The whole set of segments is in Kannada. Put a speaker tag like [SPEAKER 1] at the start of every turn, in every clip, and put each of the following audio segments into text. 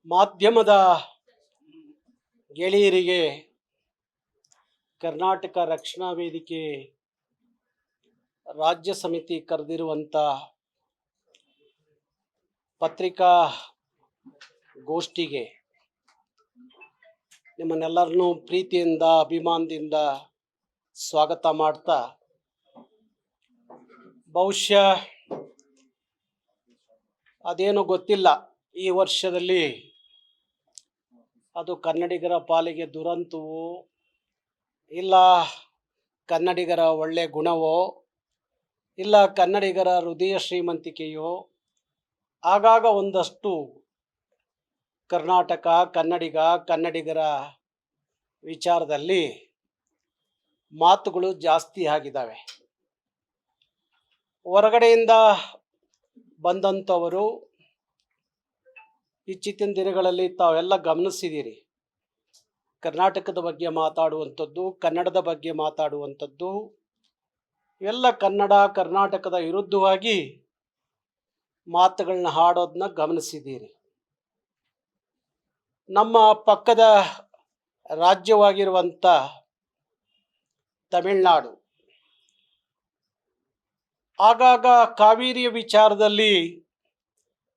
[SPEAKER 1] ಮಾಧ್ಯಮದ ಗೆಳೆಯರಿಗೆ ಕರ್ನಾಟಕ ರಕ್ಷಣಾ ವೇದಿಕೆ ರಾಜ್ಯ ಸಮಿತಿ ಕರೆದಿರುವಂಥ ಪತ್ರಿಕಾ ಗೋಷ್ಠಿಗೆ ನಿಮ್ಮನ್ನೆಲ್ಲರನ್ನೂ ಪ್ರೀತಿಯಿಂದ ಅಭಿಮಾನದಿಂದ ಸ್ವಾಗತ ಮಾಡ್ತಾ, ಬಹುಶಃ ಅದೇನೋ ಗೊತ್ತಿಲ್ಲ, ಈ ವರ್ಷದಲ್ಲಿ ಅದು ಕನ್ನಡಿಗರ ಪಾಲಿಗೆ ದುರಂತವೋ ಇಲ್ಲ ಕನ್ನಡಿಗರ ಒಳ್ಳೆ ಗುಣವೋ ಇಲ್ಲ ಕನ್ನಡಿಗರ ಹೃದಯ ಶ್ರೀಮಂತಿಕೆಯೋ, ಆಗಾಗ ಒಂದಷ್ಟು ಕರ್ನಾಟಕ ಕನ್ನಡಿಗರ ವಿಚಾರದಲ್ಲಿ ಮಾತುಗಳು ಜಾಸ್ತಿ ಆಗಿದ್ದಾವೆ. ಹೊರಗಡೆಯಿಂದ ಬಂದಂಥವರು ಇತ್ತೀಚಿನ ದಿನಗಳಲ್ಲಿ ತಾವೆಲ್ಲ ಗಮನಿಸಿದ್ದೀರಿ, ಕರ್ನಾಟಕದ ಬಗ್ಗೆ ಮಾತಾಡುವಂಥದ್ದು, ಕನ್ನಡದ ಬಗ್ಗೆ ಮಾತಾಡುವಂಥದ್ದು ಇವೆಲ್ಲ ಕರ್ನಾಟಕದ ವಿರುದ್ಧವಾಗಿ ಮಾತುಗಳನ್ನ ಆಡೋದನ್ನ ಗಮನಿಸಿದ್ದೀರಿ. ನಮ್ಮ ಪಕ್ಕದ ರಾಜ್ಯವಾಗಿರುವಂಥ ತಮಿಳುನಾಡು ಆಗಾಗ ಕಾವೇರಿಯ ವಿಚಾರದಲ್ಲಿ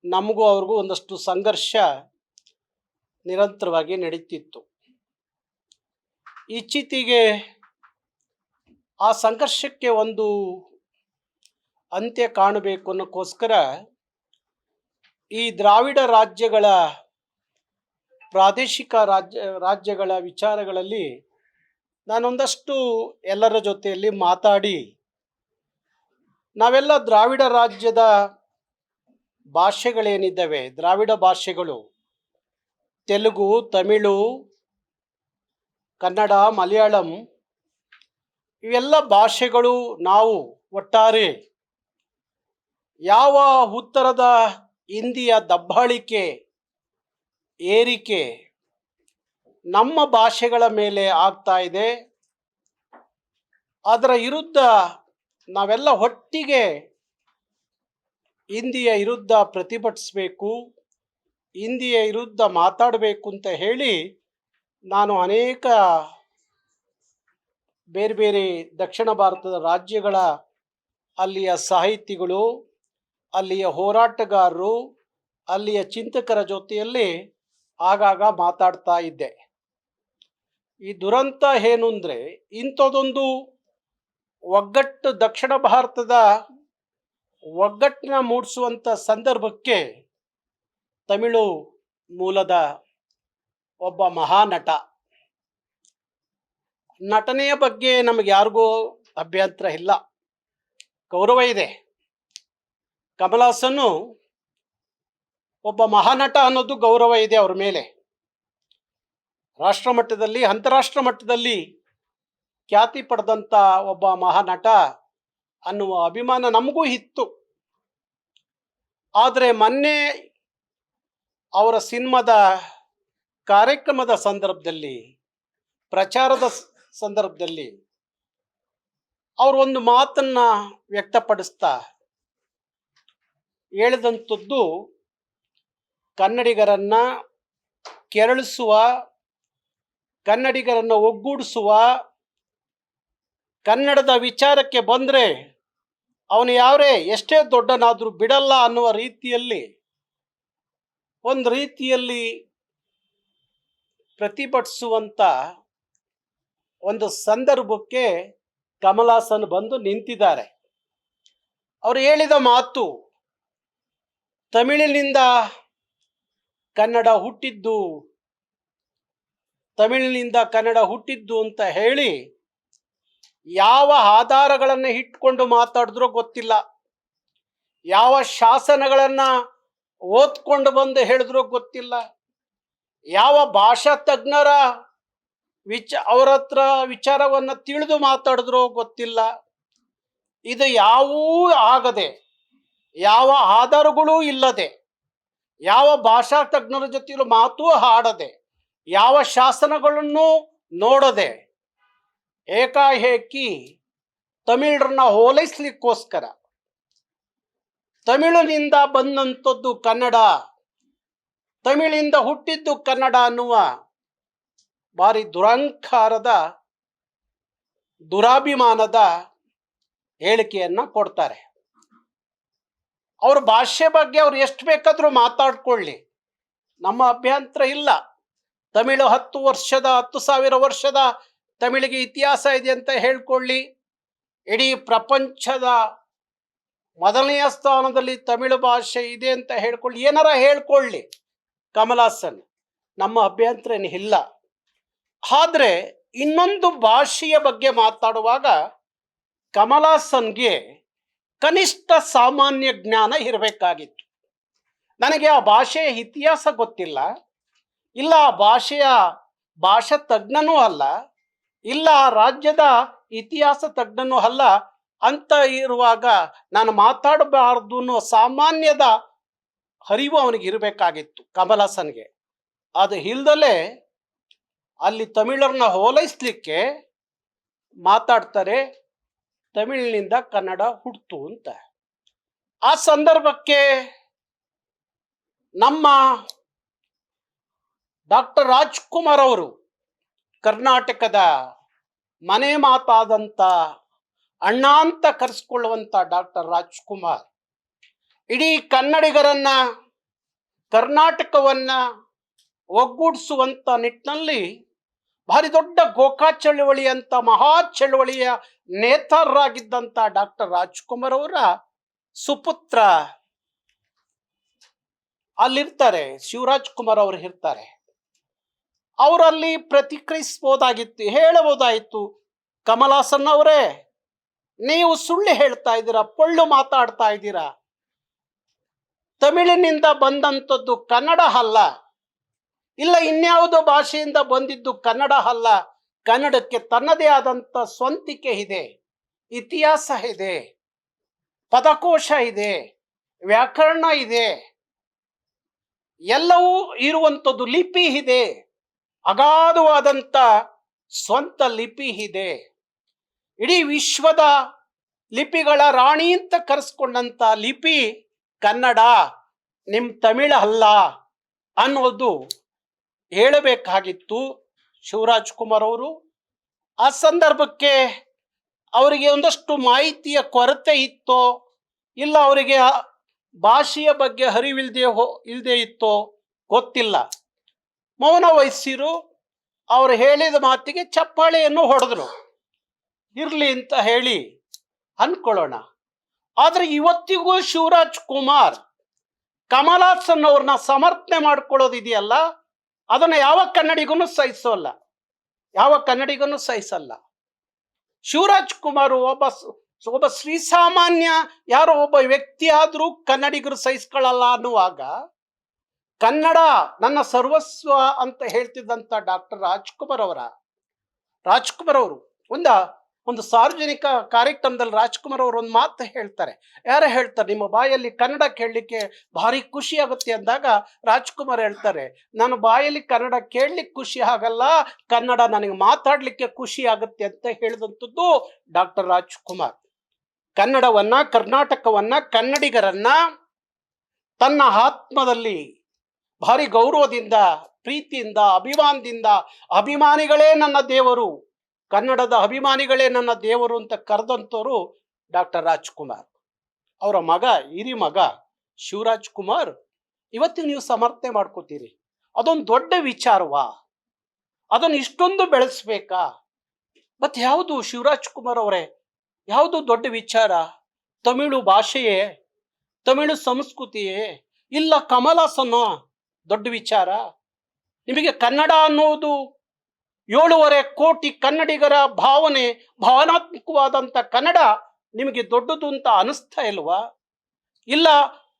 [SPEAKER 1] ನಮಗೂ ಅವ್ರಿಗೂ ಒಂದಷ್ಟು ಸಂಘರ್ಷ ನಿರಂತರವಾಗಿ ನಡೀತಿತ್ತು. ಇತ್ತೀಚೆಗೆ ಆ ಸಂಘರ್ಷಕ್ಕೆ ಒಂದು ಅಂತ್ಯ ಕಾಣಬೇಕು ಅನ್ನೋಕ್ಕೋಸ್ಕರ ಈ ದ್ರಾವಿಡ ರಾಜ್ಯಗಳ ಪ್ರಾದೇಶಿಕ ರಾಜ್ಯಗಳ ವಿಚಾರಗಳಲ್ಲಿ ನಾನೊಂದಷ್ಟು ಎಲ್ಲರ ಜೊತೆಯಲ್ಲಿ ಮಾತಾಡಿ, ನಾವೆಲ್ಲ ದ್ರಾವಿಡ ರಾಜ್ಯದ ಭಾಷೆಗಳೇನಿದ್ದಾವೆ, ದ್ರಾವಿಡ ಭಾಷೆಗಳು ತೆಲುಗು, ತಮಿಳು, ಕನ್ನಡ, ಮಲಯಾಳಂ ಇವೆಲ್ಲ ಭಾಷೆಗಳು ನಾವು ಒಟ್ಟಾರೆ ಯಾವ ಉತ್ತರದ ಹಿಂದಿಯ ದಬ್ಬಾಳಿಕೆ ಏರಿಕೆ ನಮ್ಮ ಭಾಷೆಗಳ ಮೇಲೆ ಆಗ್ತಾ ಇದೆ, ಅದರ ವಿರುದ್ಧ ನಾವೆಲ್ಲ ಒಟ್ಟಿಗೆ ಹಿಂದಿಯ ವಿರುದ್ಧ ಪ್ರತಿಭಟಿಸಬೇಕು, ಹಿಂದಿಯ ವಿರುದ್ಧ ಮಾತಾಡಬೇಕು ಅಂತ ಹೇಳಿ ನಾನು ಅನೇಕ ಬೇರೆ ಬೇರೆ ದಕ್ಷಿಣ ಭಾರತದ ರಾಜ್ಯಗಳ ಅಲ್ಲಿಯ ಸಾಹಿತಿಗಳು, ಅಲ್ಲಿಯ ಹೋರಾಟಗಾರರು, ಅಲ್ಲಿಯ ಚಿಂತಕರ ಜೊತೆಯಲ್ಲಿ ಆಗಾಗ ಮಾತಾಡ್ತಾ ಇದ್ದೆ. ಈ ದುರಂತ ಏನು ಅಂದರೆ, ಇಂಥದ್ದೊಂದು ಒಗ್ಗಟ್ಟು, ದಕ್ಷಿಣ ಭಾರತದ ಒಗ್ಗಟ್ಟನ್ನ ಮೂಡಿಸುವಂಥ ಸಂದರ್ಭಕ್ಕೆ ತಮಿಳು ಮೂಲದ ಒಬ್ಬ ಮಹಾನಟ, ನಟನೆಯ ಬಗ್ಗೆ ನಮಗೆ ಯಾರಿಗೂ ಅಭ್ಯಂತರ ಇಲ್ಲ, ಗೌರವ ಇದೆ. ಕಮಲ್ ಹಾಸನ್ ಒಬ್ಬ ಮಹಾನಟ ಅನ್ನೋದು ಗೌರವ ಇದೆ ಅವ್ರ ಮೇಲೆ. ರಾಷ್ಟ್ರ ಮಟ್ಟದಲ್ಲಿ ಅಂತಾರಾಷ್ಟ್ರ ಮಟ್ಟದಲ್ಲಿ ಖ್ಯಾತಿ ಪಡೆದಂಥ ಒಬ್ಬ ಮಹಾನಟ ಅನ್ನುವ ಅಭಿಮಾನ ನಮಗೂ ಇತ್ತು. ಆದರೆ ಮೊನ್ನೆ ಅವರ ಸಿನಿಮಾದ ಕಾರ್ಯಕ್ರಮದ ಸಂದರ್ಭದಲ್ಲಿ, ಪ್ರಚಾರದ ಸಂದರ್ಭದಲ್ಲಿ ಅವರು ಒಂದು ಮಾತನ್ನ ವ್ಯಕ್ತಪಡಿಸ್ತಾ ಹೇಳಿದಂಥದ್ದು, ಕನ್ನಡಿಗರನ್ನ ಕೆರಳಿಸುವ, ಕನ್ನಡಿಗರನ್ನು ಒಗ್ಗೂಡಿಸುವ, ಕನ್ನಡದ ವಿಚಾರಕ್ಕೆ ಬಂದರೆ ಅವನು ಯಾರೇ ಎಷ್ಟೇ ದೊಡ್ಡನಾದರೂ ಬಿಡಲ್ಲ ಅನ್ನುವ ರೀತಿಯಲ್ಲಿ ಒಂದು ರೀತಿಯಲ್ಲಿ ಪ್ರತಿಭಟಿಸುವಂಥ ಒಂದು ಸಂದರ್ಭಕ್ಕೆ ಕಮಲ್ ಹಾಸನ್ ಬಂದು ನಿಂತಿದ್ದಾರೆ. ಅವರು ಹೇಳಿದ ಮಾತು, ತಮಿಳಿನಿಂದ ಕನ್ನಡ ಹುಟ್ಟಿದ್ದು, ತಮಿಳಿನಿಂದ ಕನ್ನಡ ಹುಟ್ಟಿದ್ದು ಅಂತ ಹೇಳಿ ಯಾವ ಆಧಾರಗಳನ್ನು ಇಟ್ಕೊಂಡು ಮಾತಾಡಿದ್ರೋ ಗೊತ್ತಿಲ್ಲ, ಯಾವ ಶಾಸನಗಳನ್ನು ಓದ್ಕೊಂಡು ಬಂದು ಹೇಳಿದ್ರೋ ಗೊತ್ತಿಲ್ಲ, ಯಾವ ಭಾಷಾ ತಜ್ಞರ ಅವರ ಹತ್ರ ವಿಚಾರವನ್ನು ತಿಳಿದು ಮಾತಾಡಿದ್ರೋ ಗೊತ್ತಿಲ್ಲ. ಇದು ಯಾವೂ ಆಗದೆ, ಯಾವ ಆಧಾರಗಳೂ ಇಲ್ಲದೆ, ಯಾವ ಭಾಷಾ ತಜ್ಞರ ಜೊತೆಲೂ ಮಾತೂ ಆಡದೆ, ಯಾವ ಶಾಸನಗಳನ್ನು ನೋಡದೆ ಏಕಾಏಕಿ ತಮಿಳರನ್ನ ಹೋಲೈಸ್ಲಿಕ್ಕೋಸ್ಕರ ತಮಿಳಿನಿಂದ ಬಂದಂಥದ್ದು ಕನ್ನಡ, ತಮಿಳಿಂದ ಹುಟ್ಟಿದ್ದು ಕನ್ನಡ ಅನ್ನುವ ಭಾರಿ ದುರಹಂಕಾರದ ದುರಾಭಿಮಾನದ ಹೇಳಿಕೆಯನ್ನ ಕೊಡ್ತಾರೆ. ಅವ್ರ ಭಾಷೆ ಬಗ್ಗೆ ಅವ್ರು ಎಷ್ಟು ಬೇಕಾದ್ರೂ ಮಾತಾಡ್ಕೊಳ್ಳಿ, ನಮ್ಮ ಅಭ್ಯಂತರ ಇಲ್ಲ. ತಮಿಳು 10,000 ವರ್ಷದ ತಮಿಳಿಗೆ ಇತಿಹಾಸ ಇದೆ ಅಂತ ಹೇಳ್ಕೊಳ್ಳಿ. ಇಡೀ ಪ್ರಪಂಚದ ಮೊದಲನೆಯ ಸ್ಥಾನದಲ್ಲಿ ತಮಿಳು ಭಾಷೆ ಇದೆ ಅಂತ ಹೇಳ್ಕೊಳ್ಳಿ, ಏನಾರ ಹೇಳ್ಕೊಳ್ಳಿ ಕಮಲ್ ಹಾಸನ್, ನಮ್ಮ ಅಭ್ಯಂತರ ಇಲ್ಲ. ಆದ್ರೆ ಇನ್ನೊಂದು ಭಾಷೆಯ ಬಗ್ಗೆ ಮಾತಾಡುವಾಗ ಕಮಲ್ ಹಾಸನ್ಗೆ ಕನಿಷ್ಠ ಸಾಮಾನ್ಯ ಜ್ಞಾನ ಇರಬೇಕಾಗಿತ್ತು. ನನಗೆ ಆ ಭಾಷೆಯ ಇತಿಹಾಸ ಗೊತ್ತಿಲ್ಲ, ಇಲ್ಲ ಆ ಭಾಷಾ ತಜ್ಞನೂ ಅಲ್ಲ, ಇಲ್ಲ ಆ ರಾಜ್ಯದ ಇತಿಹಾಸ ತಜ್ಞನೂ ಅಲ್ಲ ಅಂತ ಇರುವಾಗ ನಾನು ಮಾತಾಡಬಾರ್ದು ಅನ್ನೋ ಸಾಮಾನ್ಯದ ಅರಿವು ಅವನಿಗೆ ಇರಬೇಕಾಗಿತ್ತು ಕಮಲ್ ಹಾಸನ್ಗೆ. ಅದು ಇಲ್ದಲೇ ಅಲ್ಲಿ ತಮಿಳರನ್ನ ಹೋಲೈಸ್ಲಿಕ್ಕೆ ಮಾತಾಡ್ತಾರೆ, ತಮಿಳಿನಿಂದ ಕನ್ನಡ ಹುಟ್ಟಿತು ಅಂತ. ಆ ಸಂದರ್ಭಕ್ಕೆ ನಮ್ಮ ಡಾಕ್ಟರ್ ರಾಜ್ಕುಮಾರ್ ಅವರು, ಕರ್ನಾಟಕದ ಮನೆ ಮಾತಾದಂಥ ಅಣ್ಣ ಅಂತ ಕರೆಸ್ಕೊಳ್ಳುವಂಥ ಡಾಕ್ಟರ್ ರಾಜ್ಕುಮಾರ್, ಇಡೀ ಕನ್ನಡಿಗರನ್ನ ಕರ್ನಾಟಕವನ್ನ ಒಗ್ಗೂಡಿಸುವಂಥ ನಿಟ್ಟಿನಲ್ಲಿ ಭಾರಿ ದೊಡ್ಡ ಗೋಕಾ ಚಳವಳಿ ಅಂತ ಮಹಾ ಚಳವಳಿಯ ನೇತಾರರಾಗಿದ್ದಂಥ ಡಾಕ್ಟರ್ ರಾಜ್ಕುಮಾರ್ ಅವರ ಸುಪುತ್ರ ಅಲ್ಲಿರ್ತಾರೆ, ಶಿವರಾಜ್ ಕುಮಾರ್ ಅವರು ಇರ್ತಾರೆ. ಅವರಲ್ಲಿ ಪ್ರತಿಕ್ರಿಯಿಸಬಹುದಾಗಿತ್ತು, ಹೇಳಬಹುದಾಯಿತು, ಕಮಲ್ ಹಾಸನ್ ಅವರೇ ನೀವು ಸುಳ್ಳು ಹೇಳ್ತಾ ಇದ್ದೀರಾ, ಪೊಳ್ಳು ಮಾತಾಡ್ತಾ ಇದ್ದೀರಾ, ತಮಿಳಿನಿಂದ ಬಂದಂಥದ್ದು ಕನ್ನಡ ಅಲ್ಲ, ಇಲ್ಲ ಇನ್ಯಾವುದೋ ಭಾಷೆಯಿಂದ ಬಂದಿದ್ದು ಕನ್ನಡ ಅಲ್ಲ, ಕನ್ನಡಕ್ಕೆ ತನ್ನದೇ ಆದಂಥ ಸ್ವಂತಿಕೆ ಇದೆ, ಇತಿಹಾಸ ಇದೆ, ಪದಕೋಶ ಇದೆ, ವ್ಯಾಕರಣ ಇದೆ, ಎಲ್ಲವೂ ಇರುವಂಥದ್ದು, ಲಿಪಿ ಇದೆ, ಅಗಾಧವಾದಂಥ ಸ್ವಂತ ಲಿಪಿ ಇದೆ, ಇಡೀ ವಿಶ್ವದ ಲಿಪಿಗಳ ರಾಣಿ ಅಂತ ಕರೆಸ್ಕೊಂಡಂಥ ಲಿಪಿ ಕನ್ನಡ, ನಿಮ್ಮ ತಮಿಳು ಅಲ್ಲ ಅನ್ನೋದು ಹೇಳಬೇಕಾಗಿತ್ತು ಶಿವರಾಜ್ ಕುಮಾರ್ ಅವರು. ಆ ಸಂದರ್ಭಕ್ಕೆ ಅವರಿಗೆ ಒಂದಷ್ಟು ಮಾಹಿತಿಯ ಕೊರತೆ ಇತ್ತೋ, ಇಲ್ಲ ಅವರಿಗೆ ಭಾಷೆಯ ಬಗ್ಗೆ ಇಲ್ಲದೆ ಇತ್ತೋ ಗೊತ್ತಿಲ್ಲ, ಮೌನ ವಹಿಸಿರು. ಅವರು ಹೇಳಿದ ಮಾತಿಗೆ ಚಪ್ಪಾಳೆಯನ್ನು ಹೊಡೆದ್ರು, ಇರ್ಲಿ ಅಂತ ಹೇಳಿ ಅನ್ಕೊಳ್ಳೋಣ. ಆದ್ರೆ ಇವತ್ತಿಗೂ ಶಿವರಾಜ್ ಕುಮಾರ್ ಕಮಲ್ ಹಾಸನ್ ಅವ್ರನ್ನ ಸಮರ್ಥನೆ ಮಾಡ್ಕೊಳ್ಳೋದಿದೆಯಲ್ಲ, ಅದನ್ನು ಯಾವ ಕನ್ನಡಿಗನೂ ಸಹಿಸಲ್ಲ. ಶಿವರಾಜ್ ಕುಮಾರ್ ಒಬ್ಬ ಶ್ರೀಸಾಮಾನ್ಯ ಯಾರೋ ಒಬ್ಬ ವ್ಯಕ್ತಿ ಆದ್ರೂ ಕನ್ನಡಿಗರು ಸಹಿಸ್ಕೊಳ್ಳಲ್ಲ ಅನ್ನುವಾಗ, ಕನ್ನಡ ನನ್ನ ಸರ್ವಸ್ವ ಅಂತ ಹೇಳ್ತಿದ್ದಂಥ ಡಾಕ್ಟರ್ ರಾಜ್ಕುಮಾರ್ ಅವರು ಒಂದು ಸಾರ್ವಜನಿಕ ಕಾರ್ಯಕ್ರಮದಲ್ಲಿ ರಾಜ್ಕುಮಾರ್ ಅವರು ಒಂದು ಮಾತು ಹೇಳ್ತಾರೆ. ನಿಮ್ಮ ಬಾಯಲ್ಲಿ ಕನ್ನಡ ಕೇಳಲಿಕ್ಕೆ ಭಾರಿ ಖುಷಿ ಆಗುತ್ತೆ ಅಂದಾಗ ರಾಜ್ಕುಮಾರ್ ಹೇಳ್ತಾರೆ, ನನ್ನ ಬಾಯಲ್ಲಿ ಕನ್ನಡ ಕೇಳಲಿಕ್ಕೆ ಖುಷಿ ಆಗಲ್ಲ, ಕನ್ನಡ ನನಗೆ ಮಾತಾಡ್ಲಿಕ್ಕೆ ಖುಷಿ ಆಗುತ್ತೆ ಅಂತ ಹೇಳಿದಂಥದ್ದು ಡಾಕ್ಟರ್ ರಾಜ್ಕುಮಾರ್. ಕನ್ನಡವನ್ನ, ಕರ್ನಾಟಕವನ್ನ, ಕನ್ನಡಿಗರನ್ನ ತನ್ನ ಆತ್ಮದಲ್ಲಿ ಭಾರಿ ಗೌರವದಿಂದ, ಪ್ರೀತಿಯಿಂದ, ಅಭಿಮಾನದಿಂದ, ಅಭಿಮಾನಿಗಳೇ ನನ್ನ ದೇವರು, ಕನ್ನಡದ ಅಭಿಮಾನಿಗಳೇ ನನ್ನ ದೇವರು ಅಂತ ಕರೆದಂಥವ್ರು ಡಾಕ್ಟರ್ ರಾಜ್ಕುಮಾರ್. ಅವರ ಹಿರಿ ಮಗ ಶಿವರಾಜ್ ಕುಮಾರ್ ಇವತ್ತಿಗೆ ನೀವು ಸಮರ್ಥನೆ ಮಾಡ್ಕೋತೀರಿ, ಅದೊಂದು ದೊಡ್ಡ ವಿಚಾರವಾ? ಅದನ್ನು ಇಷ್ಟೊಂದು ಬೆಳೆಸ್ಬೇಕಾ? ಮತ್ತೆ ಯಾವುದು ಶಿವರಾಜ್ ಕುಮಾರ್ ಅವರೇ, ಯಾವುದು ದೊಡ್ಡ ವಿಚಾರ? ತಮಿಳು ಭಾಷೆಯೇ, ತಮಿಳು ಸಂಸ್ಕೃತಿಯೇ, ಇಲ್ಲ ಕಮಲ್ ಹಾಸನ್ ದೊಡ್ಡ ವಿಚಾರ? ನಿಮಗೆ ಕನ್ನಡ ಅನ್ನೋದು 7.5 ಕೋಟಿ ಕನ್ನಡಿಗರ ಭಾವನಾತ್ಮಕವಾದಂಥ ಕನ್ನಡ ನಿಮಗೆ ದೊಡ್ಡದು ಅಂತ ಅನಿಸ್ತಾ ಇಲ್ವಾ? ಇಲ್ಲ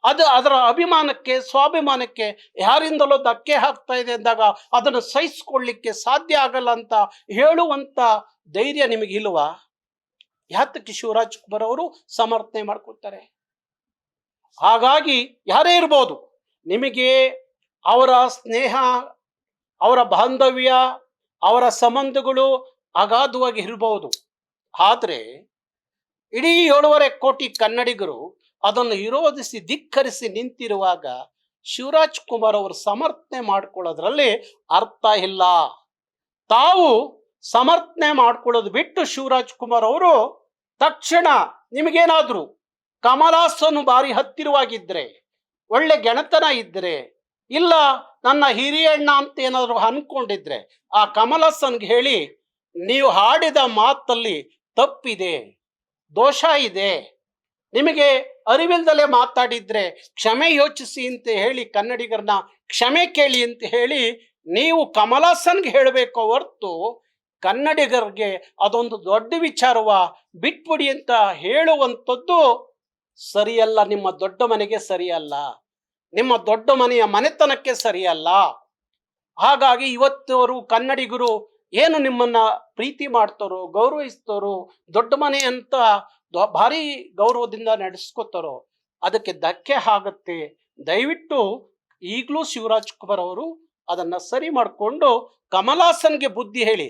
[SPEAKER 1] ಅದರ ಅಭಿಮಾನಕ್ಕೆ, ಸ್ವಾಭಿಮಾನಕ್ಕೆ ಯಾರಿಂದಲೋ ಧಕ್ಕೆ ಆಗ್ತಾ ಇದೆ ಅಂದಾಗ ಅದನ್ನು ಸಹಿಸ್ಕೊಳ್ಳಿಕ್ಕೆ ಸಾಧ್ಯ ಆಗಲ್ಲ ಅಂತ ಹೇಳುವಂತ ಧೈರ್ಯ ನಿಮಗಿಲ್ವಾ? ಯಾತಕ್ಕೆ ಶಿವರಾಜ್ ಕುಮಾರ್ ಅವರು ಸಮರ್ಥನೆ ಮಾಡ್ಕೊಳ್ತಾರೆ? ಹಾಗಾಗಿ ಯಾರೇ ಇರ್ಬೋದು, ನಿಮಗೆ ಅವರ ಸ್ನೇಹ, ಅವರ ಬಾಂಧವ್ಯ, ಅವರ ಸಂಬಂಧಗಳು ಅಗಾಧವಾಗಿ ಇರಬಹುದು. ಆದ್ರೆ ಇಡೀ 7.5 ಕೋಟಿ ಕನ್ನಡಿಗರು ಅದನ್ನು ವಿರೋಧಿಸಿ ಧಿಕ್ಕರಿಸಿ ನಿಂತಿರುವಾಗ ಶಿವರಾಜ್ ಕುಮಾರ್ ಅವರು ಸಮರ್ಥನೆ ಮಾಡ್ಕೊಳ್ಳೋದ್ರಲ್ಲಿ ಅರ್ಥ ಇಲ್ಲ. ತಾವು ಸಮರ್ಥನೆ ಮಾಡ್ಕೊಳ್ಳೋದು ಬಿಟ್ಟು ಶಿವರಾಜ್ ಕುಮಾರ್ ಅವರು ತಕ್ಷಣ ನಿಮಗೇನಾದ್ರು ಕಮಲ್ ಹಾಸನ್ ಬಾರಿ ಹತ್ತಿರವಾಗಿದ್ರೆ, ಒಳ್ಳೆ ಗೆಣತನ ಇದ್ರೆ, ಇಲ್ಲ ನನ್ನ ಹಿರಿಯಣ್ಣ ಅಂತ ಏನಾದ್ರು ಅನ್ಕೊಂಡಿದ್ರೆ ಆ ಕಮಲ್ ಹಾಸನ್ಗೆ ಹೇಳಿ, ನೀವು ಹಾಡಿದ ಮಾತಲ್ಲಿ ತಪ್ಪಿದೆ, ದೋಷ ಇದೆ, ನಿಮಗೆ ಅರಿವಿಲ್ದಲೇ ಮಾತಾಡಿದ್ರೆ ಕ್ಷಮೆ ಯೋಚಿಸಿ ಅಂತ ಹೇಳಿ, ಕನ್ನಡಿಗರನ್ನ ಕ್ಷಮೆ ಕೇಳಿ ಅಂತ ಹೇಳಿ ನೀವು ಕಮಲ್ ಹಾಸನ್ಗೆ ಹೇಳಬೇಕು ಹೊರತು ಕನ್ನಡಿಗರಿಗೆ ಅದೊಂದು ದೊಡ್ಡ ವಿಚಾರವ ಬಿಟ್ಬಿಡಿ ಅಂತ ಹೇಳುವಂಥದ್ದು ಸರಿಯಲ್ಲ. ನಿಮ್ಮ ದೊಡ್ಡ ಮನೆಗೆ ಸರಿಯಲ್ಲ, ನಿಮ್ಮ ದೊಡ್ಡ ಮನೆಯ ಮನೆತನಕ್ಕೆ ಸರಿಯಲ್ಲ. ಹಾಗಾಗಿ ಇವತ್ತವರು ಕನ್ನಡಿಗರು ಏನು ನಿಮ್ಮನ್ನ ಪ್ರೀತಿ ಮಾಡ್ತಾರೋ, ಗೌರವಿಸ್ತಾರೋ, ದೊಡ್ಡ ಮನೆ ಅಂತ ಭಾರಿ ಗೌರವದಿಂದ ನಡೆಸ್ಕೋತಾರೋ ಅದಕ್ಕೆ ಧಕ್ಕೆ ಆಗುತ್ತೆ. ದಯವಿಟ್ಟು ಈಗಲೂ ಶಿವರಾಜ್ ಕುಮಾರ್ ಅವರು ಅದನ್ನ ಸರಿ ಮಾಡಿಕೊಂಡು ಕಮಲ್ ಹಾಸನ್ಗೆ ಬುದ್ಧಿ ಹೇಳಿ.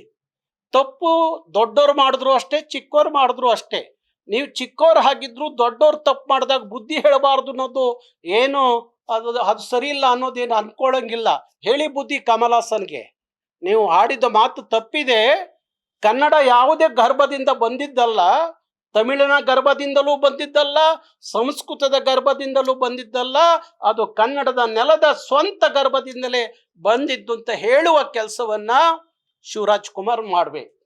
[SPEAKER 1] ತಪ್ಪು ದೊಡ್ಡವ್ರು ಮಾಡಿದ್ರು ಅಷ್ಟೇ, ಚಿಕ್ಕವ್ರು ಮಾಡಿದ್ರು ಅಷ್ಟೇ. ನೀವು ಚಿಕ್ಕವ್ರು ಹಾಗಿದ್ರು ದೊಡ್ಡವ್ರು ತಪ್ಪು ಮಾಡಿದಾಗ ಬುದ್ಧಿ ಹೇಳಬಾರ್ದು ಅನ್ನೋದು ಏನು ಅದು ಸರಿ ಇಲ್ಲ ಅನ್ನೋದೇನು ಅನ್ಕೊಳ್ಳಂಗಿಲ್ಲ. ಹೇಳಿ ಬುದ್ಧಿ ಕಮಲ್ ಹಾಸನ್ಗೆ. ನೀವು ಆಡಿದ ಮಾತು ತಪ್ಪಿದೆ. ಕನ್ನಡ ಯಾವುದೇ ಗರ್ಭದಿಂದ ಬಂದಿದ್ದಲ್ಲ, ತಮಿಳಿನ ಗರ್ಭದಿಂದಲೂ ಬಂದಿದ್ದಲ್ಲ, ಸಂಸ್ಕೃತದ ಗರ್ಭದಿಂದಲೂ ಬಂದಿದ್ದಲ್ಲ, ಅದು ಕನ್ನಡದ ನೆಲದ ಸ್ವಂತ ಗರ್ಭದಿಂದಲೇ ಬಂದಿದ್ದು ಅಂತ ಹೇಳುವ ಕೆಲಸವನ್ನ ಶಿವರಾಜ್ ಕುಮಾರ್ ಮಾಡ್ಬೇಕು.